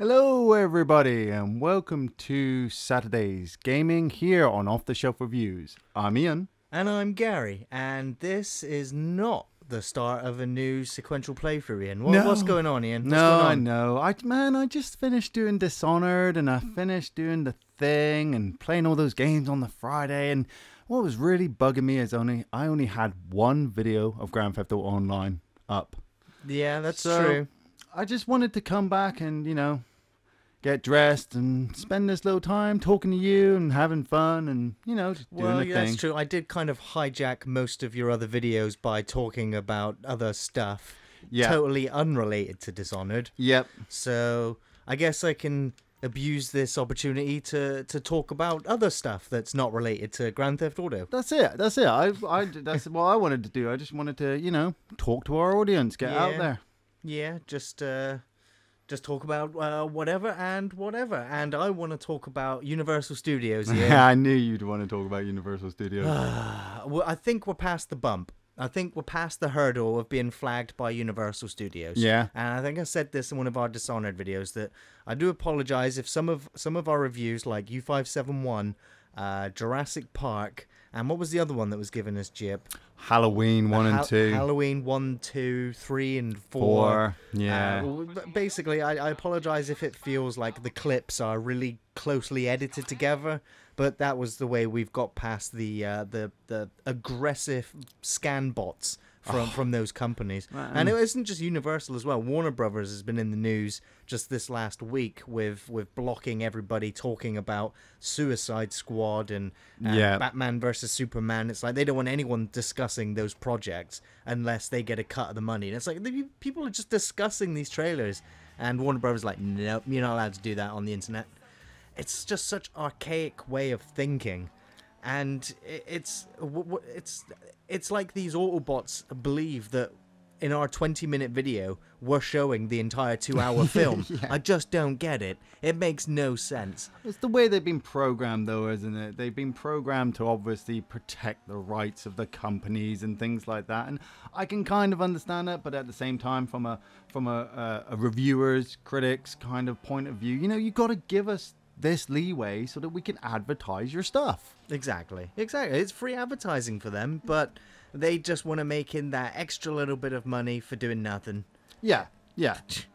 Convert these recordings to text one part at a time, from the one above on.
Hello everybody and welcome to Saturday's Gaming here on Off the Shelf Reviews. I'm Ian. And I'm Gary, and this is not the start of a new sequential playthrough, Ian. What's going on, Ian? What's going on? I know. I just finished doing Dishonored and I finished doing The Thing and playing all those games on the Friday, and what was really bugging me is I only had one video of Grand Theft Auto Online up. Yeah, that's true. I just wanted to come back and, get dressed and spend this little time talking to you and having fun and, just doing the thing. That's true. I did kind of hijack most of your other videos by talking about other stuff. Yeah. Totally unrelated to Dishonored. Yep. So I guess I can abuse this opportunity to talk about other stuff that's not related to Grand Theft Auto. That's it. That's what I wanted to do. I just wanted to, talk to our audience, get out there. Yeah, just talk about whatever. And I want to talk about Universal Studios. Yeah, I knew you'd want to talk about Universal Studios. Well, I think we're past the bump. I think we're past the hurdle of being flagged by Universal Studios. Yeah. And I think I said this in one of our Dishonored videos that I do apologize if some of our reviews, like U571, Jurassic Park, and what was the other one that was given us Jip? Halloween 1 and 2. Halloween 1, 2, 3, and 4. Yeah. Basically, I apologize if it feels like the clips are really closely edited together, but that was the way we've got past the aggressive scan bots from those companies. And it isn't just Universal as well. Warner Brothers has been in the news just this last week with blocking everybody talking about Suicide Squad and Batman versus Superman. It's like they don't want anyone discussing those projects unless they get a cut of the money. And it's like people are just discussing these trailers, and Warner Brothers is like, nope, you're not allowed to do that on the internet. It's just such archaic way of thinking. And it's like these Autobots believe that in our 20-minute video we're showing the entire 2-hour film. Yeah. I just don't get it. It makes no sense. It's the way they've been programmed, though, isn't it? They've been programmed to obviously protect the rights of the companies and things like that. And I can kind of understand that, but at the same time, from a reviewer's, critics kind of point of view, you've got to give us this leeway so that we can advertise your stuff. Exactly. It's free advertising for them, but they just want to make in that extra little bit of money for doing nothing. Yeah.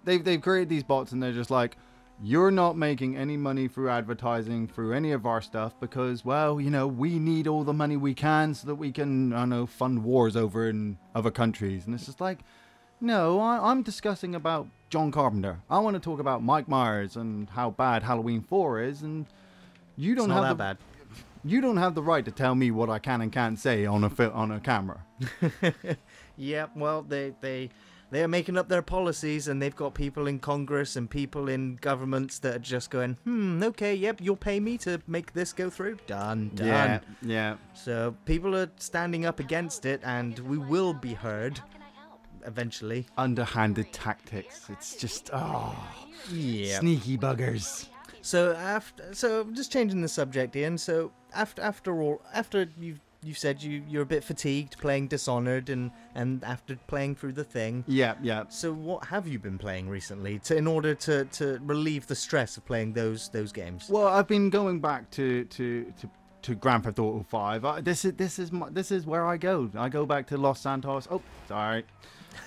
They've created these bots and they're just like, you're not making any money through advertising through any of our stuff because, well, we need all the money we can so that we can, fund wars over in other countries. And it's just like, no, I'm discussing about John Carpenter. I want to talk about Mike Myers and how bad Halloween 4 is, and you don't have bad. You don't have the right to tell me what I can and can't say on a camera. Yeah, well, they are making up their policies, and they've got people in Congress and people in governments that are just going, okay, yep, you'll pay me to make this go through. Done. Yeah. So people are standing up against it, and we will be heard eventually. Underhanded tactics. It's just, sneaky buggers. So just changing the subject, Ian. So after you've said you're a bit fatigued playing Dishonored and after playing through The Thing. Yeah. So what have you been playing recently in order to relieve the stress of playing those games? Well, I've been going back to Grand Theft Auto 5. This is where I go. I go back to Los Santos. Oh, sorry.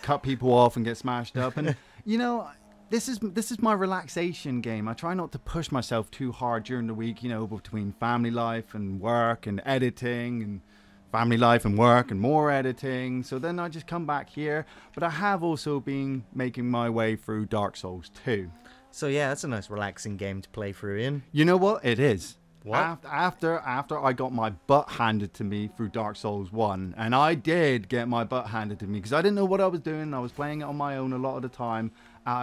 Cut people off and get smashed up, and this is my relaxation game. I try not to push myself too hard during the week, between family life and work and editing and family life and work and more editing. So then I just come back here, but I have also been making my way through Dark Souls 2. So yeah, that's a nice relaxing game to play through, Ian. You know what? It is. What? After I got my butt handed to me through Dark Souls 1, and I did get my butt handed to me because I didn't know what I was doing. I was playing it on my own a lot of the time,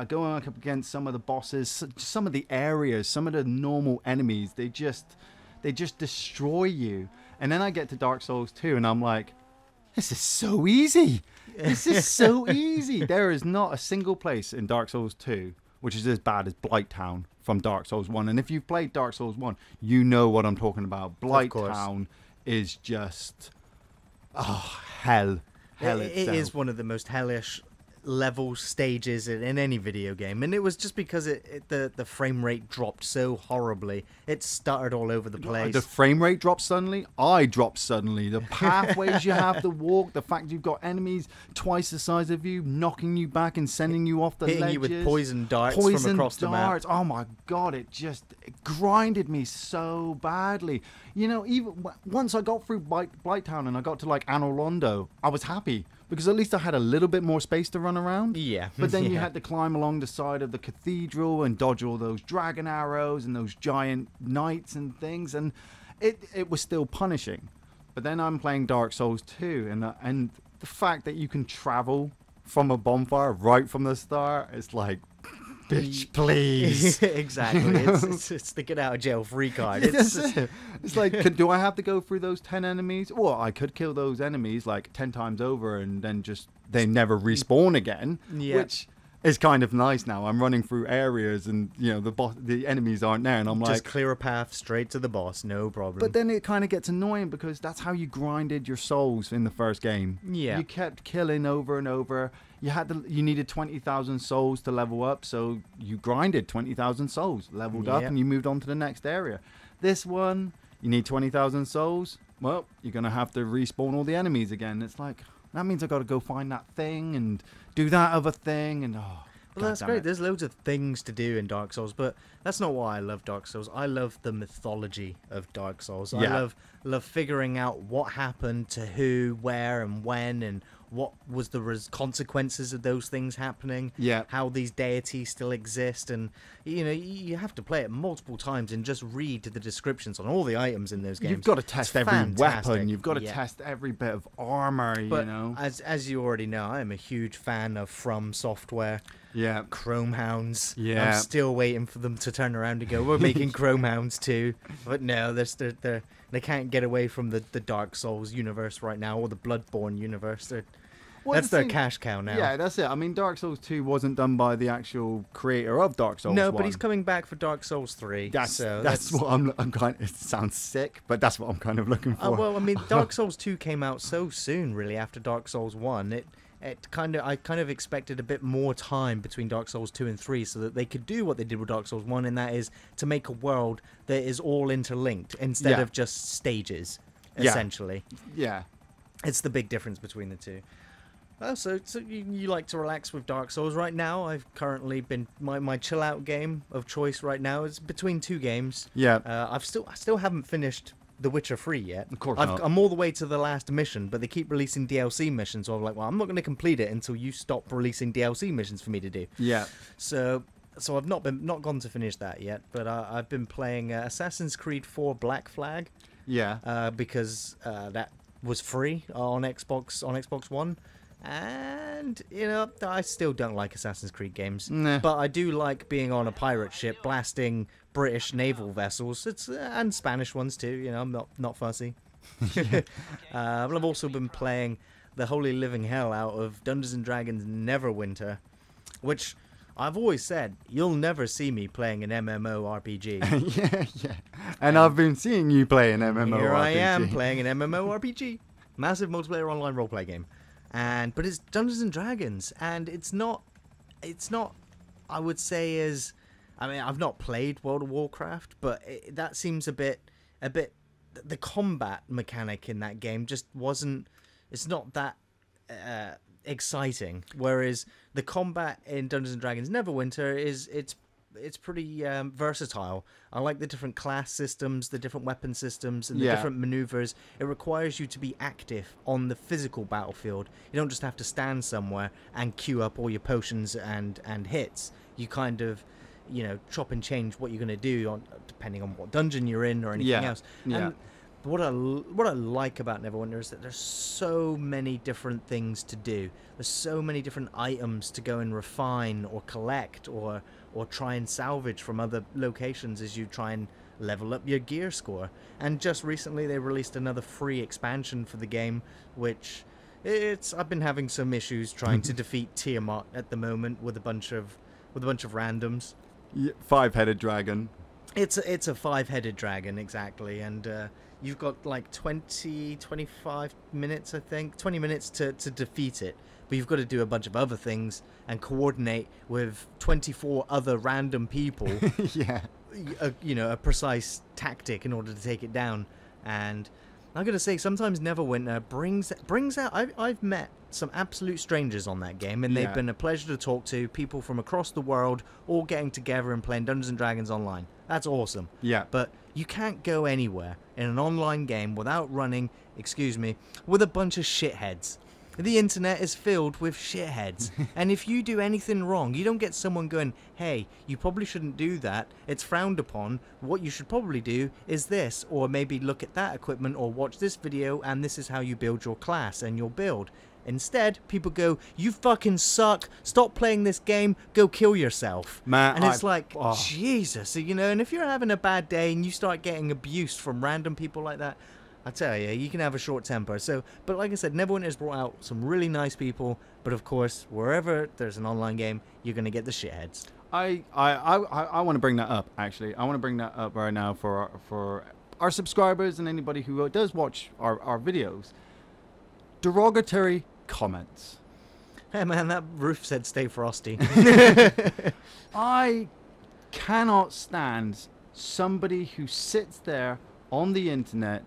going up against some of the bosses, some of the areas, some of the normal enemies. They just destroy you. And then I get to Dark Souls 2, and I'm like, this is so easy. This is so easy. There is not a single place in Dark Souls 2 which is as bad as Blighttown from Dark Souls 1. And if you've played Dark Souls 1, you know what I'm talking about. Blighttown is just, hell. Hell it itself. is one of the most hellish level stages in any video game, and it was just because the frame rate dropped so horribly. It stuttered all over the place. The frame rate dropped suddenly. I dropped suddenly. The pathways you have to walk, the fact you've got enemies twice the size of you, knocking you back and sending you off the hitting ledges. you with poison darts from across the map. Oh my god, it grinded me so badly. You know, even once I got through Blighttown and I got to like Anor Londo, I was happy because at least I had a little bit more space to run around. Yeah. But then you had to climb along the side of the cathedral and dodge all those dragon arrows and those giant knights and things, and it was still punishing. But then I'm playing Dark Souls 2, and the fact that you can travel from a bonfire right from the start, it's like, bitch, please. Exactly. You know? It's the get out of jail free card. It's like, do I have to go through those 10 enemies? Well, I could kill those enemies like 10 times over and then they never respawn again, which is kind of nice now. I'm running through areas and, you know, the enemies aren't there, and I'm like, just clear a path straight to the boss, no problem. But then it kind of gets annoying because that's how you grinded your souls in the first game. Yeah. You kept killing over and over. You needed 20,000 souls to level up, so you grinded 20,000 souls, leveled up, and you moved on to the next area. This one, you need 20,000 souls. Well, you're going to have to respawn all the enemies again. It's like, that means I got to go find that thing and do that other thing, and well, that's great. There's loads of things to do in Dark Souls, but that's not why I love Dark Souls. I love the mythology of Dark Souls. Yeah. I love figuring out what happened to who, where, and when, and what was the consequences of those things happening. Yeah. How these deities still exist, and you know, you have to play it multiple times and just read the descriptions on all the items in those games. You've got to test every weapon. You've got to Yeah. test every bit of armor. But you know, as you already know, I am a huge fan of From Software. yeah. Chrome Hounds. Yeah. I'm still waiting for them to turn around and go, we're making Chrome Hounds too. But no, they can't get away from the Dark Souls universe right now, or the Bloodborne universe. That's their cash cow now. Yeah, that's it. I mean, Dark Souls 2 wasn't done by the actual creator of Dark Souls 1. No, but he's coming back for Dark Souls 3. That's what I'm kind of, it sounds sick, but that's what I'm kind of looking for. Well, I mean, Dark Souls 2 came out so soon, really, after Dark Souls 1. I kind of expected a bit more time between Dark Souls 2 and 3 so that they could do what they did with Dark Souls 1, and that is to make a world that is all interlinked instead of just stages, essentially. Yeah. It's the big difference between the two. Oh, so you like to relax with Dark Souls. Right now, I've currently been my chill out game of choice right now is between two games. Yeah. I still haven't finished The Witcher 3 yet. Of course not. I'm all the way to the last mission, but they keep releasing DLC missions. So I'm like, well, I'm not going to complete it until you stop releasing DLC missions for me to do. Yeah. So I've not gone to finish that yet, but I've been playing Assassin's Creed 4 Black Flag. Yeah. Because that was free on Xbox One. And, you know, I still don't like Assassin's Creed games. Nah. But I do like being on a pirate ship blasting British naval vessels. And Spanish ones too, you know, I'm not fussy. But I've also been playing the holy living hell out of Dungeons & Dragons Neverwinter, which I've always said, you'll never see me playing an MMORPG. yeah. And I've been seeing you play an MMORPG. Here I am playing an MMORPG. Massive multiplayer online roleplay game. But it's Dungeons and Dragons, and it's not I would say I mean, I've not played World of Warcraft, but that seems a bit the combat mechanic in that game just it's not that exciting, whereas the combat in Dungeons and Dragons Neverwinter it's pretty versatile. I like the different class systems, the different weapon systems, and the different maneuvers. It requires you to be active on the physical battlefield. You don't just have to stand somewhere and queue up all your potions and hits. You kind of, you know, chop and change what you're going to do depending on what dungeon you're in or anything else. Yeah. And what I like about Neverwinter is that there's so many different things to do. There's so many different items to go and refine or collect or try and salvage from other locations as you try and level up your gear score. And just recently they released another free expansion for the game, which I've been having some issues trying to defeat Tiamat at the moment with a bunch of randoms. Yeah, five-headed dragon. It's a five-headed dragon, exactly, and you've got like 25 minutes, I think, 20 minutes to defeat it. but you've got to do a bunch of other things and coordinate with 24 other random people. Yeah. A precise tactic in order to take it down. And I'm gonna say sometimes Neverwinter brings out. I've met some absolute strangers on that game, and they've been a pleasure to talk to. People from across the world, all getting together and playing Dungeons and Dragons online. That's awesome. Yeah. But you can't go anywhere in an online game without running, with a bunch of shitheads. The internet is filled with shitheads. And if you do anything wrong, you don't get someone going, hey, you probably shouldn't do that. It's frowned upon. What you should probably do is this, or maybe look at that equipment, or watch this video, and this is how you build your class and your build. Instead, people go, you fucking suck. Stop playing this game. Go kill yourself. Man, and it's Jesus. And if you're having a bad day and you start getting abused from random people like that, I tell you, you can have a short temper. But like I said, Neverwinter has brought out some really nice people. But of course, wherever there's an online game, you're going to get the shitheads. I want to bring that up, actually. I want to bring that up right now for our subscribers and anybody who does watch our videos. Derogatory comments. Hey man, that roof said stay frosty. I cannot stand somebody who sits there on the internet,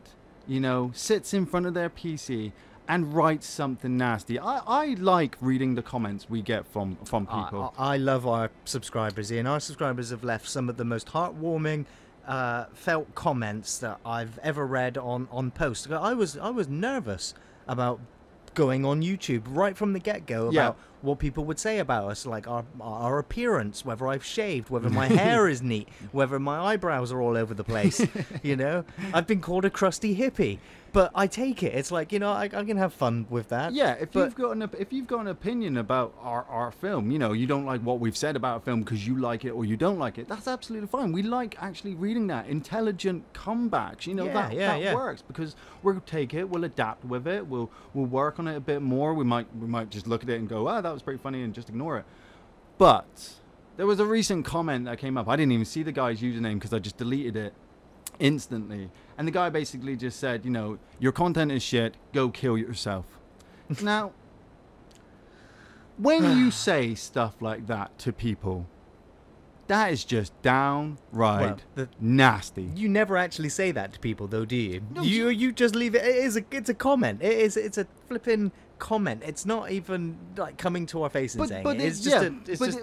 sits in front of their PC and writes something nasty. I like reading the comments we get from people. I love our subscribers, Ian. Our subscribers have left some of the most heartwarming felt comments that I've ever read on posts. I was nervous about going on YouTube right from the get-go about what people would say about us, like our appearance, whether I've shaved, whether my hair is neat, whether my eyebrows are all over the place. I've been called a crusty hippie, but I take it. It's like, I can have fun with that. Yeah, if you've got an opinion about our film, you don't like what we've said about a film because you like it or you don't like it, that's absolutely fine. We like actually reading that. Intelligent comebacks, that works, because we'll take it, we'll adapt with it, we'll work on it a bit more. We might just look at it and go, that was pretty funny, and just ignore it. But there was a recent comment that came up. I didn't even see the guy's username because I just deleted it instantly. And the guy basically just said, your content is shit, go kill yourself. Now, when you say stuff like that to people, that is just downright nasty. You never actually say that to people, though, do you? No, you just leave it. It's a comment. It's a flipping comment. It's not even like coming to our face and saying it. It's just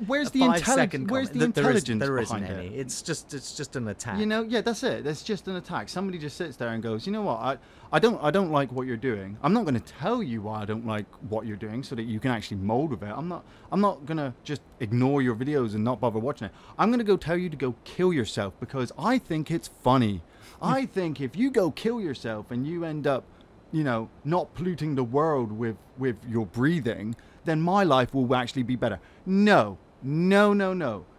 where's the 5-second Where's the intelligence there isn't behind any. it? It's just an attack. That's it. That's just an attack. Somebody just sits there and goes, you know what? I don't like what you're doing. I'm not going to tell you why I don't like what you're doing so that you can actually mold with it. I'm not going to just ignore your videos and not bother watching it. I'm going to go tell you to go kill yourself because I think it's funny. I think if you go kill yourself and you end up not polluting the world with your breathing, then my life will actually be better. No.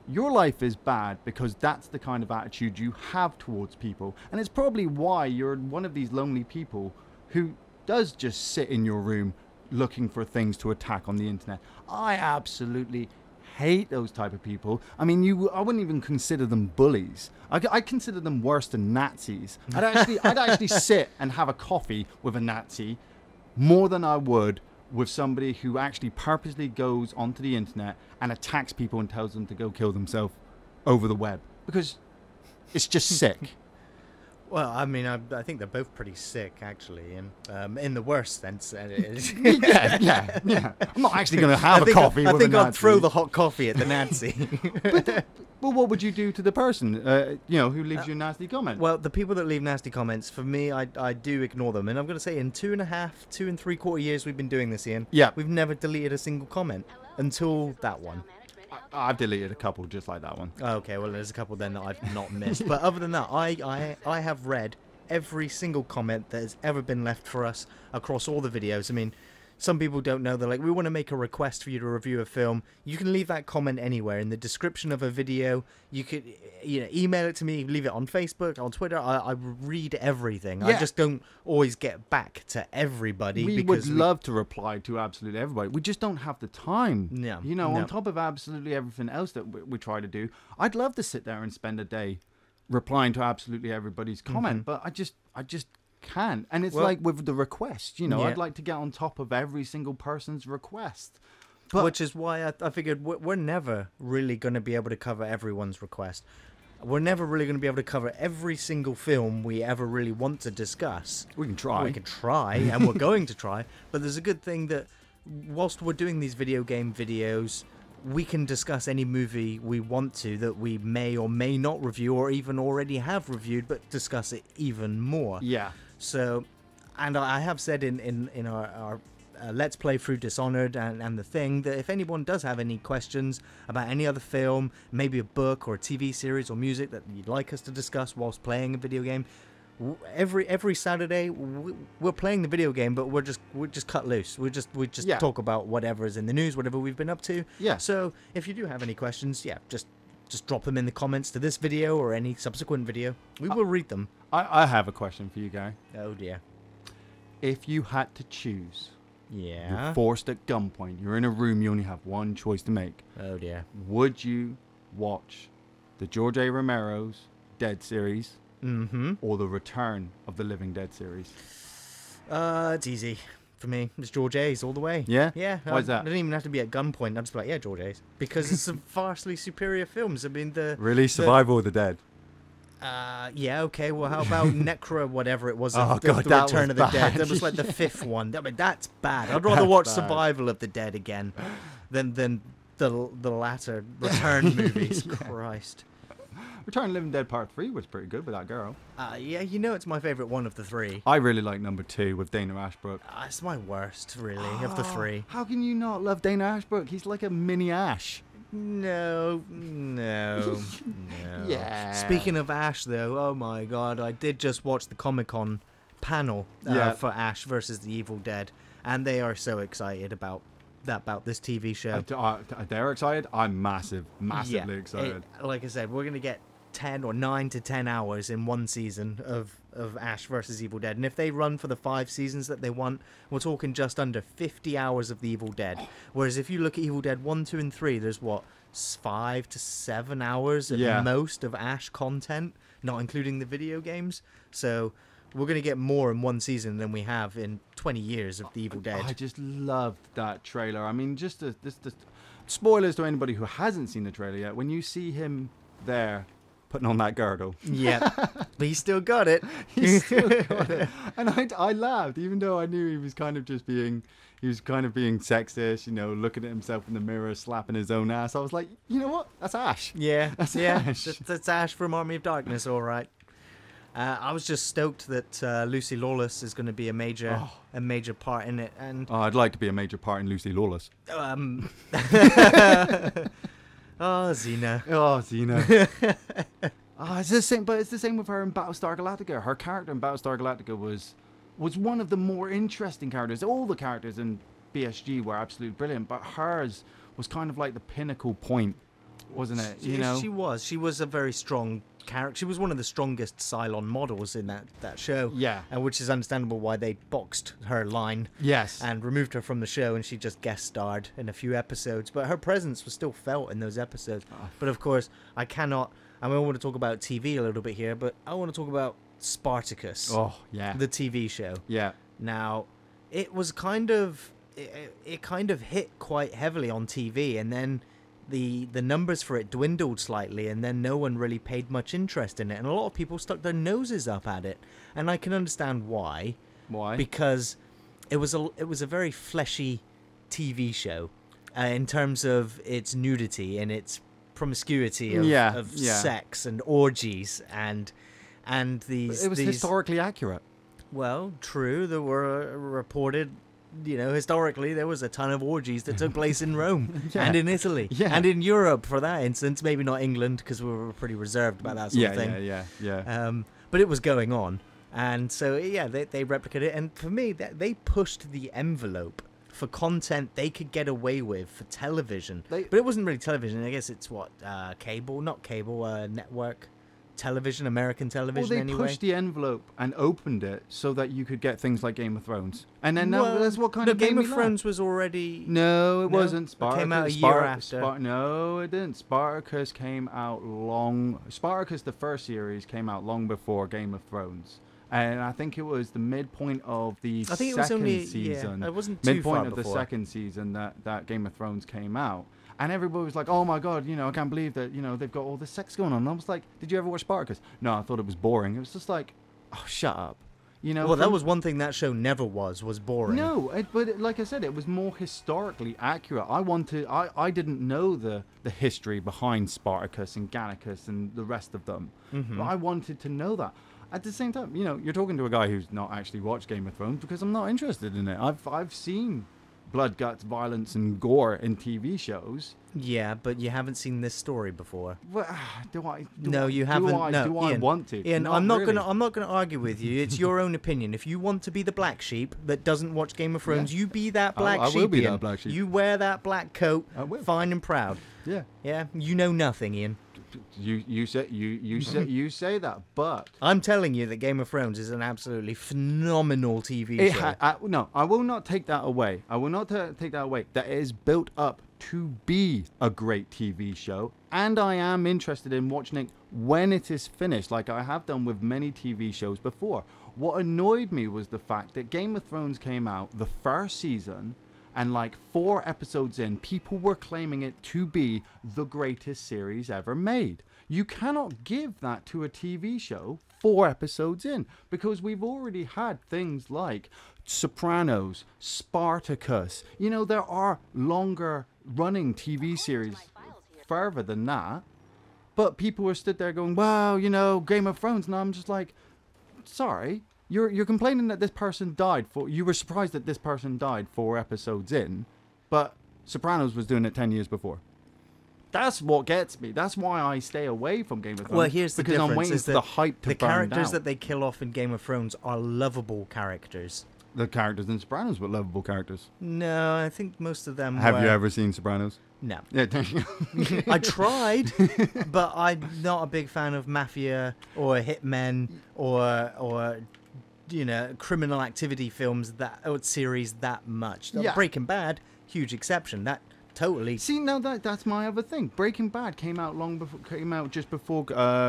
Your life is bad because that's the kind of attitude you have towards people. And it's probably why you're one of these lonely people who does just sit in your room looking for things to attack on the internet. I absolutely hate those type of people. I mean, I wouldn't even consider them bullies. I consider them worse than Nazis. I'd actually sit and have a coffee with a Nazi more than I would with somebody who actually purposely goes onto the internet and attacks people and tells them to go kill themselves over the web, because it's just sick. Well, I mean, I think they're both pretty sick, actually, and in the worst sense. yeah. I'm not actually going to have a coffee with a Nazi. I think I'd throw the hot coffee at the Nazi. But what would you do to the person, who leaves you a nasty comment? Well, the people that leave nasty comments, for me, I do ignore them. And I'm going to say in 2 and 3/4 years we've been doing this, Ian, we've never deleted a single comment until that one. I've deleted a couple just like that one. Okay, well, there's a couple then that I've not missed. But other than that, I have read every single comment that has ever been left for us across all the videos. I mean, some people don't know. They're like, we want to make a request for you to review a film. You can leave that comment anywhere in the description of a video. You could, email it to me, leave it on Facebook, on Twitter. I read everything. Yeah. I just don't always get back to everybody. We would love to reply to absolutely everybody. We just don't have the time. Yeah. On top of absolutely everything else that we try to do, I'd love to sit there and spend a day replying to absolutely everybody's comment, but I just can't. And it's Well, like with the request, you know, yeah. I'd like to get on top of every single person's request. But Which is why I figured we're never really going to be able to cover everyone's request. We're never really going to be able to cover every single film we ever really want to discuss. we can try. We can try, and we're going to try. But there's a good thing that whilst we're doing these video game videos, we can discuss any movie we want to that we may or may not review, or even already have reviewed, but discuss it even more. Yeah. So, and I have said in our Let's Play through Dishonored and The Thing that if anyone does have any questions about any other film, maybe a book or a TV series or music that you'd like us to discuss whilst playing a video game, every Saturday we're playing the video game, but we're just cut loose. We just Yeah. talk about whatever is in the news, whatever we've been up to. Yeah. So if you do have any questions, just drop them in the comments to this video or any subsequent video. We will read them. I have a question for you, Guy. Oh dear. If you had to choose, Yeah. you're forced at gunpoint, you're in a room, you only have one choice to make. Oh dear. Would you watch the George A. Romero's Dead series Mm-hmm. or the Return of the Living Dead series? It's easy for me. It's George A's all the way. Yeah? Yeah. Why is that? I don't even have to be at gunpoint. I'm just like, yeah, George A's, because it's some vastly superior films. I mean, Really? Survival of the Dead? yeah, okay. Well, how about Necro, whatever it was? Oh, the God, that Return was of the Dead. bad. That was like the fifth one. I mean, that's bad. I'd rather That's watch bad. Survival of the Dead again than the latter Return movies. Yeah. Christ. Return of the Living Dead Part 3 was pretty good with that girl. Yeah, you know it's my favorite one of the three. I really like number 2 with Dana Ashbrook. It's my worst, really, of the three. How can you not love Dana Ashbrook? He's like a mini Ash. No. Yeah. Speaking of Ash, though, oh my god, I did just watch the Comic-Con panel Yeah. for Ash versus the Evil Dead, and they are so excited about this TV show. They're excited. I'm massively excited. Like I said, we're gonna get 9 to 10 hours in one season of Ash versus Evil Dead, and if they run for the 5 seasons that they want, we're talking just under 50 hours of the Evil Dead. Whereas if you look at Evil Dead 1, 2, and 3, there's 5 to 7 hours at most of Ash content, not including the video games. So we're going to get more in one season than we have in 20 years of the Evil Dead. I just loved that trailer. I mean, just the spoilers to anybody who hasn't seen the trailer yet. When you see him there putting on that girdle, Yeah, but he still got it. he still got it. And I laughed, even though I knew he was kind of being sexist, you know, looking at himself in the mirror, slapping his own ass. I was like, you know what? That's Ash. Yeah, That's yeah, Ash. that's Ash from Army of Darkness, all right. I was just stoked that Lucy Lawless is going to be a major part in it, and Oh, I'd like to be a major part in Lucy Lawless. oh, Xena. Oh, Xena. It's the same, but it's the same with her in Battlestar Galactica. Her character in Battlestar Galactica was one of the more interesting characters. All the characters in BSG were absolutely brilliant, but hers was kind of like the pinnacle point, wasn't it? You know, She was a very strong character. She was one of the strongest Cylon models in that show. Yeah. And which is understandable why they boxed her line. Yes. And removed her from the show, and she just guest starred in a few episodes. But her presence was still felt in those episodes. But of course, I want to talk about TV a little bit here, but I want to talk about Spartacus. Oh, yeah. The TV show. Yeah. Now, it was it kind of hit quite heavily on TV, and then the numbers for it dwindled slightly, and then no one really paid much interest in it, and a lot of people stuck their noses up at it, and I can understand why. Why? Because it was a very fleshy TV show in terms of its nudity and its promiscuity of sex and orgies and these. It was historically accurate. Well, true. There were reported, historically there was a ton of orgies that took place in Rome and in Italy and in Europe for that instance. Maybe not England, because we were pretty reserved about that sort of thing. Yeah. But it was going on. And so, they replicated it. And for me, they pushed the envelope for content they could get away with for television. But it wasn't really television. I guess it's network television, American television anyway. Well, they pushed the envelope and opened it so that you could get things like Game of Thrones. And then that's what kind of Game of Thrones was already... No, it wasn't. Spartacus It came out a year after. No, it didn't. Spartacus, the first series, came out long before Game of Thrones. And I think it was the midpoint of the I think it second was only season. it wasn't too midpoint far of before. the second season that Game of Thrones came out. And everybody was like, "Oh my God, I can't believe that, they've got all this sex going on." And I was like, "Did you ever watch Spartacus?" No, I thought it was boring. It was just like, "Oh, shut up." Well, that was one thing that show never was boring. No, but like I said, it was more historically accurate. I didn't know the history behind Spartacus and Gannicus and the rest of them. But I wanted to know that. At the same time, you're talking to a guy who's not actually watched Game of Thrones because I'm not interested in it. I've seen blood, guts, violence, and gore in TV shows. Yeah, but you haven't seen this story before. Well, do I? No, you haven't. Do I Ian, want to? Ian, Not I'm not really. gonna argue with you. It's your own opinion. If you want to be the black sheep that doesn't watch Game of Thrones, you be that black sheep. I will be Ian. that black sheep. You wear that black coat, I will. fine and proud. Yeah. Yeah, you know nothing, Ian. You say that, but I'm telling you that Game of Thrones is an absolutely phenomenal TV show. No, I will not take that away. I will not take that away. That it is built up to be a great TV show, and I am interested in watching it when it is finished, like I have done with many TV shows before. What annoyed me was the fact that Game of Thrones came out the first season, and like 4 episodes in, people were claiming it to be the greatest series ever made. You cannot give that to a TV show 4 episodes in, because we've already had things like Sopranos, Spartacus. There are longer running TV series further than that. But people were stood there going, "Wow, Game of Thrones." And I'm just like, sorry. You're complaining that this person died you were surprised that this person died 4 episodes in, but Sopranos was doing it 10 years before. That's what gets me. That's why I stay away from Game of Thrones. Well, here's the because difference. I'm waiting is for that the hype to the burn characters down. that they kill off in Game of Thrones are lovable characters. The characters in Sopranos were lovable characters. No, I think most of them Have were... you ever seen Sopranos? No. Yeah. I tried, but I'm not a big fan of mafia or hitmen or criminal activity films or series that much. Yeah. Breaking Bad, huge exception. That totally. See, now that's my other thing. Breaking Bad came out just before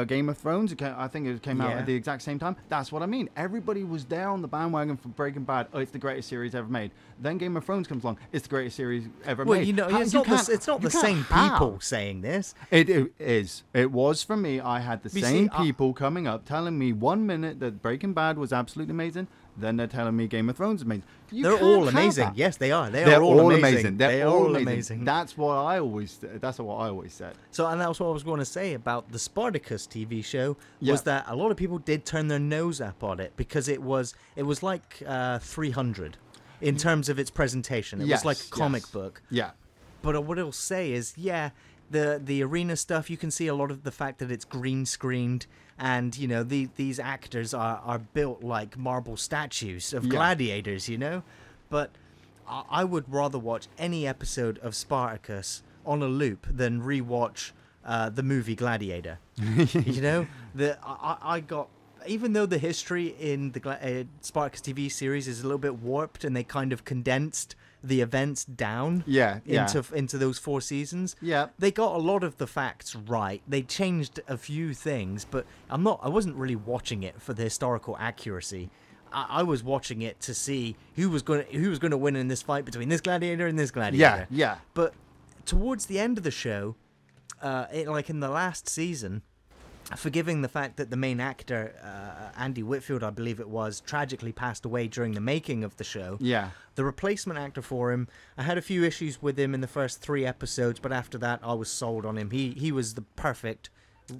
Game of Thrones. I think it came out at the exact same time. That's what I mean. Everybody was there on the bandwagon for Breaking Bad. Oh, it's the greatest series ever made. Then Game of Thrones comes along. It's the greatest series ever made. It's not the same people saying this. It is. It was for me. I had the same people coming up telling me 1 minute that Breaking Bad was absolutely amazing. Then they're telling me Game of Thrones is amazing. They're all amazing. Yes, they are. They're all amazing. They're all amazing. That's what I always said. So, and that's what I was going to say about the Spartacus TV show was that a lot of people did turn their nose up on it because it was like 300 in terms of its presentation. It was like a comic book. Yeah. But what it'll say is, the arena stuff, you can see a lot of the fact that it's green screened, and these actors are built like marble statues of gladiators, but I would rather watch any episode of Spartacus on a loop than rewatch the movie Gladiator. I got, even though the history in the Spartacus TV series is a little bit warped and they kind of condensed the events down into those 4 seasons. Yeah. They got a lot of the facts right. They changed a few things, but I wasn't really watching it for the historical accuracy. I was watching it to see who was going to win in this fight between this gladiator and this gladiator. Yeah. But towards the end of the show, like in the last season, forgiving the fact that the main actor, Andy Whitfield, I believe it was, tragically passed away during the making of the show. Yeah. The replacement actor for him, I had a few issues with him in the first 3 episodes, but after that, I was sold on him. He was the perfect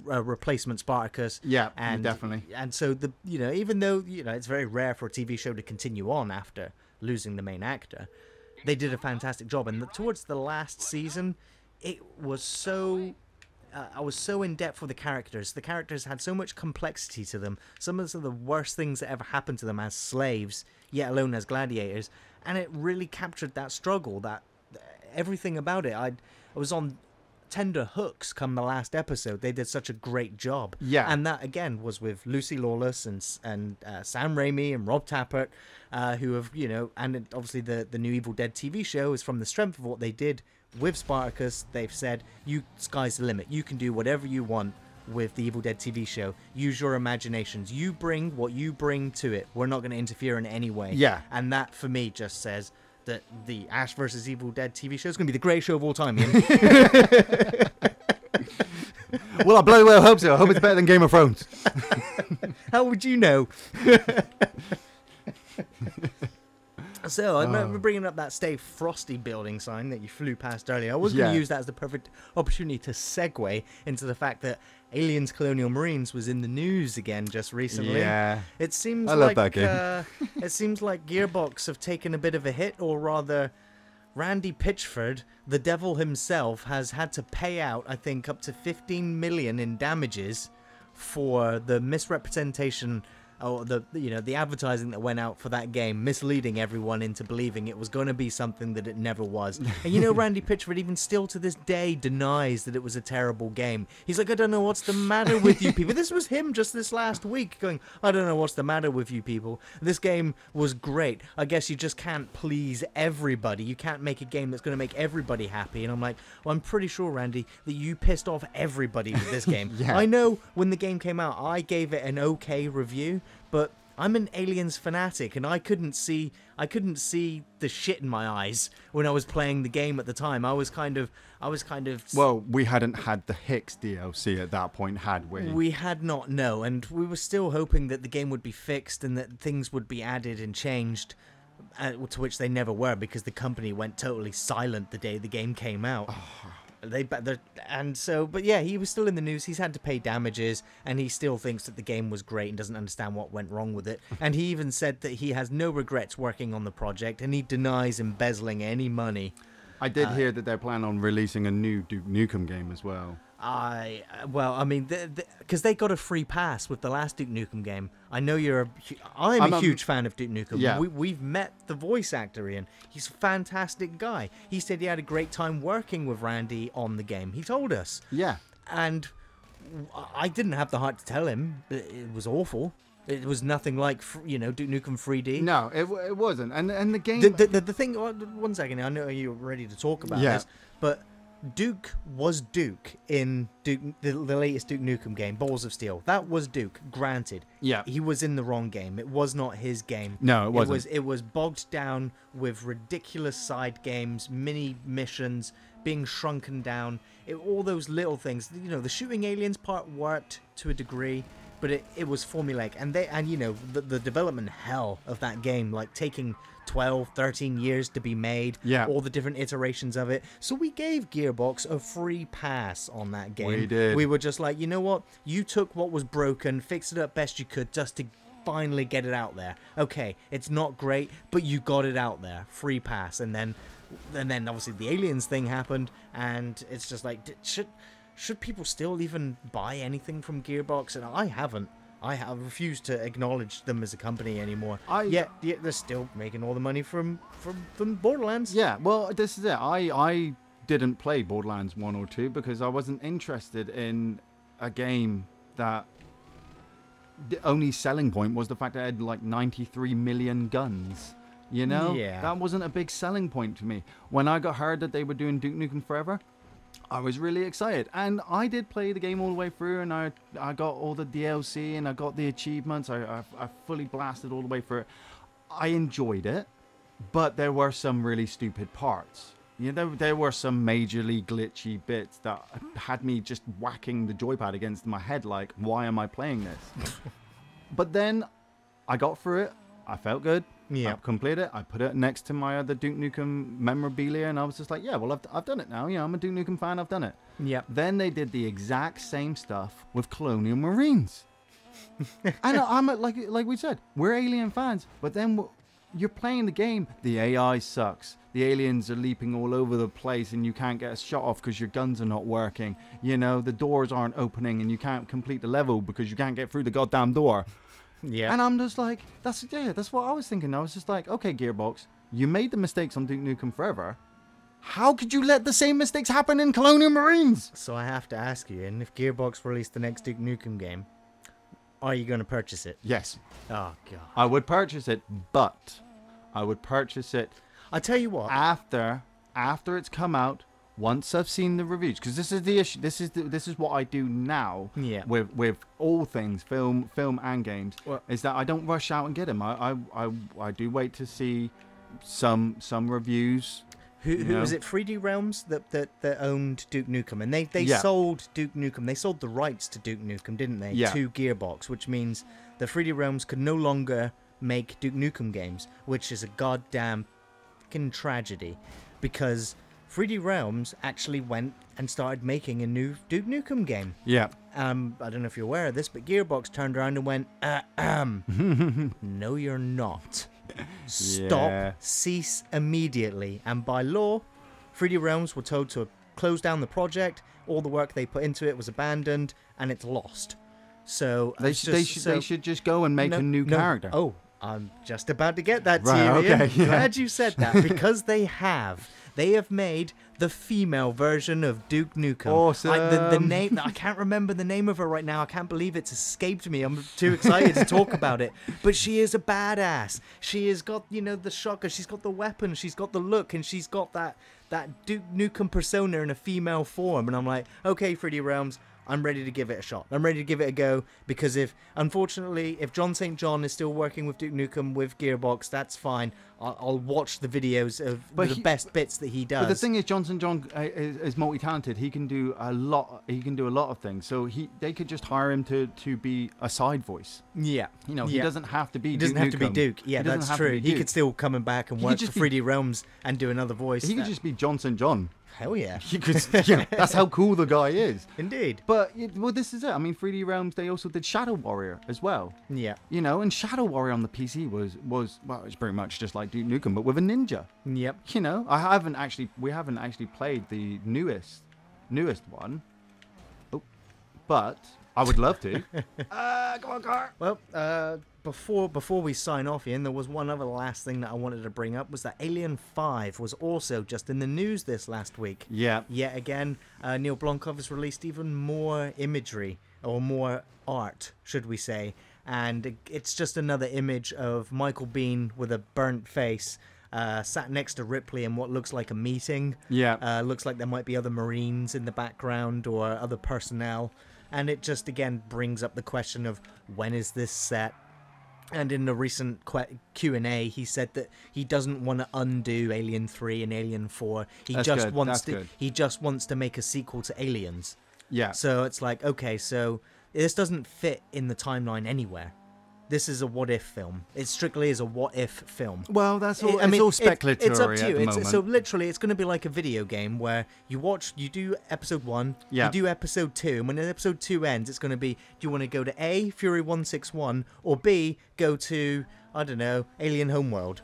replacement Spartacus. Yeah, and definitely. And so even though it's very rare for a TV show to continue on after losing the main actor, they did a fantastic job. And towards the last season, it was so. I was so in depth with the characters. The characters had so much complexity to them. Some of the worst things that ever happened to them as slaves, yet alone as gladiators, and it really captured that struggle. That everything about it. I was on tender hooks come the last episode. They did such a great job. Yeah, and that again was with Lucy Lawless and Sam Raimi and Rob Tappert, who have and obviously the new Evil Dead TV show is from the strength of what they did with Spartacus. They've said, sky's the limit. You can do whatever you want with the Evil Dead TV show. Use your imaginations. You bring what you bring to it. We're not going to interfere in any way. Yeah. And that, for me, just says that the Ash vs. Evil Dead TV show is going to be the greatest show of all time, Ian. Well, I bloody well hope so. I hope it's better than Game of Thrones. How would you know? So, I remember bringing up that Stay Frosty building sign that you flew past earlier. I was going to use that as the perfect opportunity to segue into the fact that Aliens Colonial Marines was in the news again just recently. Yeah. It seems I love that game. It seems like Gearbox have taken a bit of a hit, or rather, Randy Pitchford, the devil himself, has had to pay out, I think, up to 15 million in damages for the misrepresentation, or the advertising that went out for that game, misleading everyone into believing it was going to be something that it never was. And Randy Pitchford even still to this day denies that it was a terrible game. He's like, I don't know what's the matter with you people. This was him just this last week going, I don't know what's the matter with you people. This game was great. I guess you just can't please everybody. You can't make a game that's going to make everybody happy. And I'm like, well, I'm pretty sure, Randy, that you pissed off everybody with this game. Yeah. I know when the game came out, I gave it an okay review, but I'm an Aliens fanatic, and I couldn't see the shit in my eyes when I was playing the game at the time. I was kind of. Well, we hadn't had the Hicks DLC at that point, had we? We had not, no, and we were still hoping that the game would be fixed and that things would be added and changed, to which they never were, because the company went totally silent the day the game came out. But yeah, he was still in the news. He's had to pay damages, and he still thinks that the game was great and doesn't understand what went wrong with it. And he even said that he has no regrets working on the project, and he denies embezzling any money. I did hear that they're planning on releasing a new Duke Nukem game as well. Because they got a free pass with the last Duke Nukem game. I know I'm a huge fan of Duke Nukem. Yeah. We've met the voice actor, Ian. He's a fantastic guy. He said he had a great time working with Randy on the game. He told us. Yeah. And I didn't have the heart to tell him it was awful. It was nothing like, Duke Nukem 3D. No, it wasn't. And the game... The thing... One second, I know you're ready to talk about this, but Duke was Duke in the latest Duke Nukem game, Balls of Steel. That was Duke, granted. Yeah. He was in the wrong game. It was not his game. No, it wasn't. It was bogged down with ridiculous side games, mini missions, being shrunken down. All those little things. The shooting aliens part worked to a degree, but it was formulaic. And the development hell of that game, like taking 12, 13 years to be made. Yeah. All the different iterations of it. So we gave Gearbox a free pass on that game. We did. We were just like, you know what? You took what was broken, fixed it up best you could just to finally get it out there. Okay, it's not great, but you got it out there. Free pass. And then obviously the Aliens thing happened, and it's just like, should people still even buy anything from Gearbox? And I haven't. I have refused to acknowledge them as a company anymore. Yet they're still making all the money from Borderlands. Yeah, well, this is it. I didn't play Borderlands 1 or 2 because I wasn't interested in a game that the only selling point was the fact that it had like 93 million guns. Yeah. That wasn't a big selling point to me. When I got heard that they were doing Duke Nukem Forever, I was really excited, and I did play the game all the way through, and I got all the DLC, and I got the achievements. I fully blasted all the way through it. I enjoyed it, but there were some really stupid parts. There were some majorly glitchy bits that had me just whacking the joypad against my head like, why am I playing this? But then I got through it. I felt good. Yeah. I completed it. I put it next to my other Duke Nukem memorabilia, and I was just like, yeah, well, I've done it now. I'm a Duke Nukem fan. I've done it. Yeah. Then they did the exact same stuff with Colonial Marines. And I'm like we said, we're Alien fans, but then you're playing the game. The AI sucks. The aliens are leaping all over the place, and you can't get a shot off because your guns are not working. The doors aren't opening, and you can't complete the level because you can't get through the goddamn door. Yeah. And I'm just like, that's what I was thinking. I was just like, okay, Gearbox, you made the mistakes on Duke Nukem Forever. How could you let the same mistakes happen in Colonial Marines? So I have to ask you, and if Gearbox released the next Duke Nukem game, are you going to purchase it? Yes. Oh, God. I would purchase it, but I would purchase it I tell you what. after it's come out once I've seen the reviews, because this is the issue. This is what I do now. Yeah. With all things film and games, Well, is that I don't rush out and get them. I do wait to see some reviews. Who was it? 3D Realms that owned Duke Nukem, and they Yeah. sold Duke Nukem. They sold the rights to Duke Nukem, didn't they? Yeah. To Gearbox, which means the 3D Realms could no longer make Duke Nukem games, which is a goddamn fucking tragedy, because 3D Realms actually went and started making a new Duke Nukem game. Yeah. I don't know if you're aware of this, but Gearbox turned around and went, no, you're not. Stop, Yeah. cease immediately. And by law, 3D Realms were told to close down the project. All the work they put into it was abandoned, and it's lost. So They should just go and make a new character. Oh, I'm just about to get that to Right, you, Ian. okay, yeah. Glad you said that, because they have made the female version of Duke Nukem. Awesome. The name, I can't remember the name of her right now. I can't believe it's escaped me. I'm too excited to talk about it. But she is a badass. She has got, the shotgun. She's got the weapon. She's got the look, and she's got that Duke Nukem persona in a female form. And I'm like, okay, 3D Realms, I'm ready to give it a shot. I'm ready to give it a go, because unfortunately, if John St. John is still working with Duke Nukem with Gearbox, that's fine. I'll watch the videos of the best bits that he does. But the thing is, Johnson John is multi-talented. He can do a lot. He can do a lot of things. So they could just hire him to be a side voice. Yeah. He doesn't have to be. He doesn't Duke have to be Nukem. Duke. Yeah, that's true. He could still come back and work for 3D Realms and do another voice. He could just be Johnson John. Hell yeah. He could. That's how cool the guy is. Indeed. But this is it. I mean, 3D Realms. They also did Shadow Warrior as well. Yeah. And Shadow Warrior on the PC was it's pretty much just like Duke Nukem, but with a ninja. Yep. We haven't actually played the newest one. Oh, but I would love to. Come on, car. Well, before we sign off, Ian, there was one other last thing that I wanted to bring up, was that Alien 5 was also just in the news this last week. Yeah. Yet again, Neil Blomkamp has released even more imagery, or more art, should we say. And it's just another image of Michael Biehn with a burnt face, sat next to Ripley in what looks like a meeting. Yeah. Looks like there might be other Marines in the background or other personnel. And it just, again, brings up the question of, when is this set? And in the recent Q&A, he said that he doesn't want to undo Alien 3 and Alien 4. He just wants to make a sequel to Aliens. Yeah. So it's like, okay, so this doesn't fit in the timeline anywhere. This is a what-if film. It strictly is a what-if film. Well, that's all. It's all speculatory. It's up to you. At the moment. So literally, it's going to be like a video game where you do episode 1, you do episode 2, and when episode 2 ends, it's going to be, do you want to go to A, Fury 161, or B, go to, I don't know, Alien Homeworld?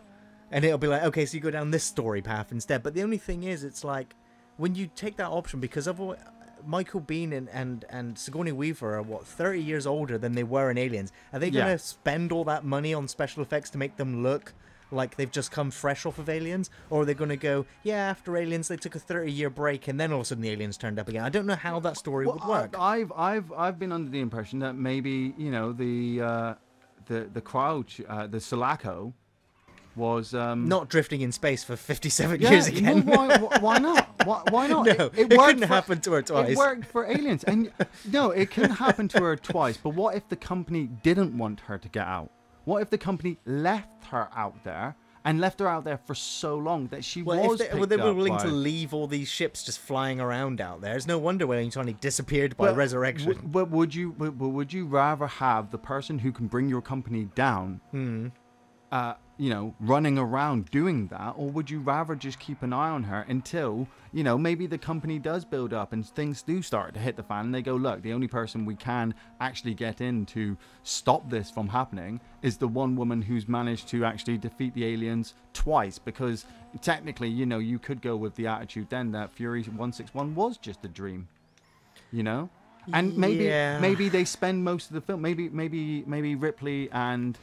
And it'll be like, okay, so you go down this story path instead. But the only thing is, it's like, when you take that option, because otherwise, Michael Biehn and Sigourney Weaver are 30 years older than they were in Aliens. Are they going to spend all that money on special effects to make them look like they've just come fresh off of Aliens? Or are they going to go, after Aliens they took a 30-year break and then all of a sudden the aliens turned up again? I don't know how that story would work. I've been under the impression that maybe the crowd, the Sulaco, was not drifting in space for 57 years again. Why not? Why not? No, it couldn't happen to her twice. It worked for Aliens, and no, it couldn't happen to her twice. But what if the company didn't want her to get out? What if the company left her out there and left her out there for so long that she was picked up? They were willing to leave all these ships just flying around out there. It's no wonder when Tony disappeared by resurrection. But would you rather have the person who can bring your company down? Running around doing that, or would you rather just keep an eye on her until, maybe the company does build up and things do start to hit the fan and they go, look, the only person we can actually get in to stop this from happening is the one woman who's managed to actually defeat the aliens twice, because technically, you could go with the attitude then that Fury 161 was just a dream, and maybe they spend most of the film, maybe Ripley and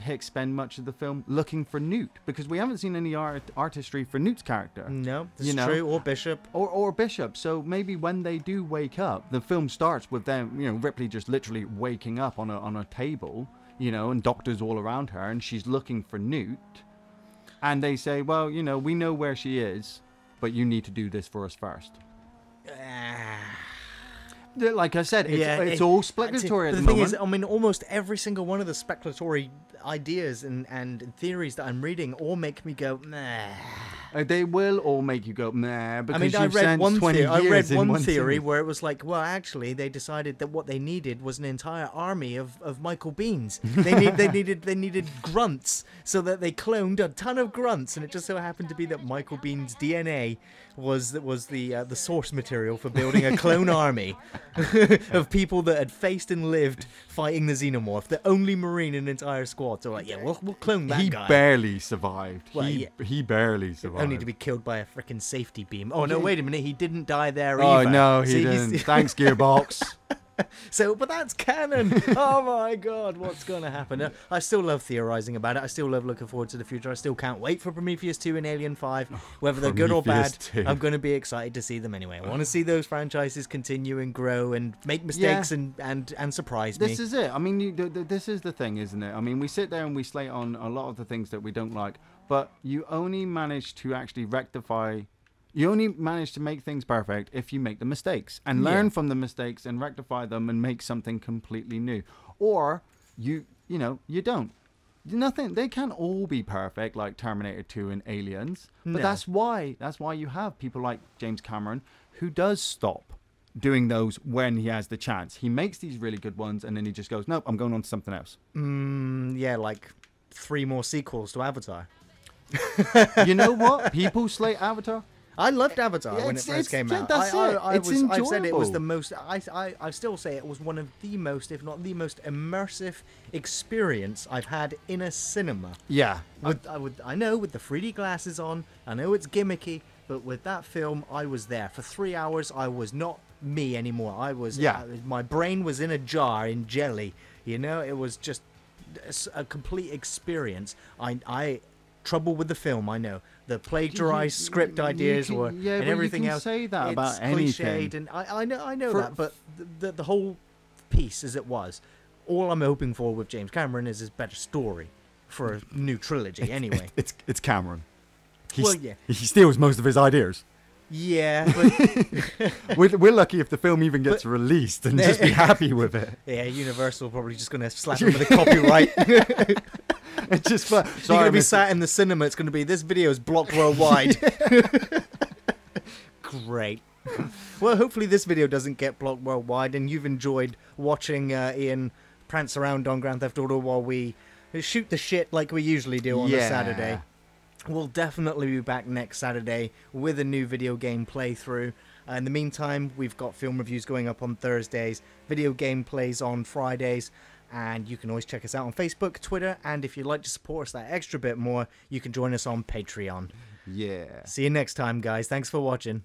Hicks spend much of the film looking for Newt, because we haven't seen any artistry for Newt's character. No, that's true. Or Bishop. Or Bishop. So maybe when they do wake up, the film starts with them, Ripley just literally waking up on a table, and doctors all around her, and she's looking for Newt. And they say, well, we know where she is. but you need to do this for us first. Like I said, it's all speculatory at the moment. The thing is, I mean, almost every single one of the speculatory ideas and theories that I'm reading all make me go, nah. They will all make you go, nah, because I read one theory where it was like, well, actually, they decided that what they needed was an entire army of Michael Beans. They needed grunts, so that they cloned a ton of grunts, and it just so happened to be that Michael Bean's DNA was the source material for building a clone army of people that had faced and lived fighting the Xenomorph, the only Marine in an entire squad. So like, yeah, we'll clone that guy. He barely survived. Well, he barely survived. Only to be killed by a freaking safety beam. Oh no, wait a minute, he didn't die there either. either. Oh no, he didn't. Thanks, Gearbox. So, but that's canon. Oh my god, what's going to happen? I still love theorizing about it. I still love looking forward to the future. I still can't wait for Prometheus 2 and Alien 5. Whether they're good or bad, 2. I'm going to be excited to see them anyway. I want to see those franchises continue and grow and make mistakes and surprise me. This is it. I mean, this is the thing, isn't it? I mean, we sit there and we slate on a lot of the things that we don't like, but you only manage to actually rectify. You only manage to make things perfect if you make the mistakes and learn from the mistakes and rectify them and make something completely new. Or you don't. Nothing. They can't all be perfect like Terminator 2 and Aliens. But that's why you have people like James Cameron who does stop doing those when he has the chance. He makes these really good ones and then he just goes, nope, I'm going on to something else. Yeah, like 3 more sequels to Avatar. You know what? People slate Avatar. I loved Avatar when it first came out. That's it. It's enjoyable. I've said it was the most. I still say it was one of the most, if not the most, immersive experience I've had in a cinema. Yeah. I know with the 3D glasses on. I know it's gimmicky, but with that film, I was there for 3 hours. I was not me anymore. I was. My brain was in a jar in jelly. You know, it was just a complete experience. I trouble with the film. I know. The plagiarized script ideas and everything else. You can say that it's about anything. And I know that, but the whole piece as it was, all I'm hoping for with James Cameron is his better story for a new trilogy. Anyway, it's Cameron. He steals most of his ideas. Yeah, but we're lucky if the film even gets released and just be happy with it. Yeah, Universal probably just going to slap him with a copyright. It's just fun. You're going to be sat in the cinema. It's going to be, this video is blocked worldwide. Great. Well, hopefully this video doesn't get blocked worldwide and you've enjoyed watching Iain prance around on Grand Theft Auto while we shoot the shit like we usually do on a Saturday. We'll definitely be back next Saturday with a new video game playthrough. In the meantime, we've got film reviews going up on Thursdays, video gameplays on Fridays, and you can always check us out on Facebook, Twitter, and if you'd like to support us that extra bit more, you can join us on Patreon. Yeah. See you next time, guys. Thanks for watching.